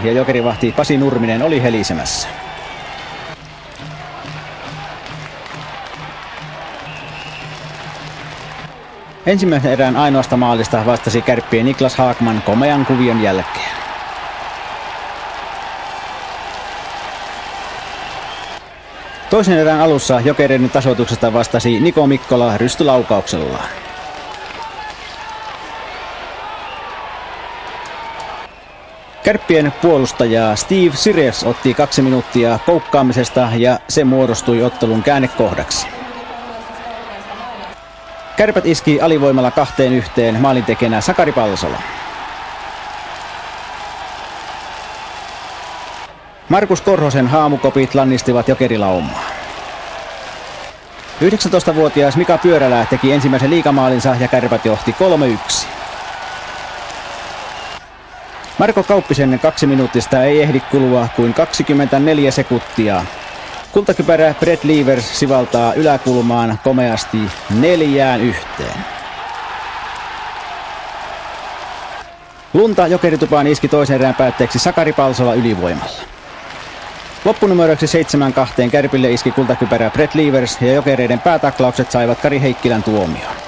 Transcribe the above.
ja jokerivahti Pasi Nurminen oli helisemässä. Ensimmäisen erään ainoasta maalista vastasi Kärppien Niklas Haakman komean kuvion jälkeen. Toisen erään alussa Jokereiden tasoituksesta vastasi Niko Mikkola rystylaukauksella. Kärppien puolustaja Steve Sires otti 2 minuuttia koukkaamisesta ja se muodostui ottelun käännekohdaksi. Kärpät iski alivoimalla 2-1 maalintekijänä Sakari Palsola. Markus Korhosen haamukopit lannistivat Jokerilaumaa. 19-vuotias Mika Pyörälä teki ensimmäisen liigamaalinsa ja Kärpät johti 3-1. Marko Kauppisen 2 minuuttista ei ehdi kulua kuin 24 sekuntia. Kultakypärä Brett Leavers sivaltaa yläkulmaan komeasti 4-1. Lunta Jokeritupaan iski toisen erään päätteeksi Sakari Palsola ylivoimalla. Loppunumeroiksi 7-2 Kärpille iski kultakypärä Brett Leavers ja Jokereiden päätaklaukset saivat Kari Heikkilän tuomioon.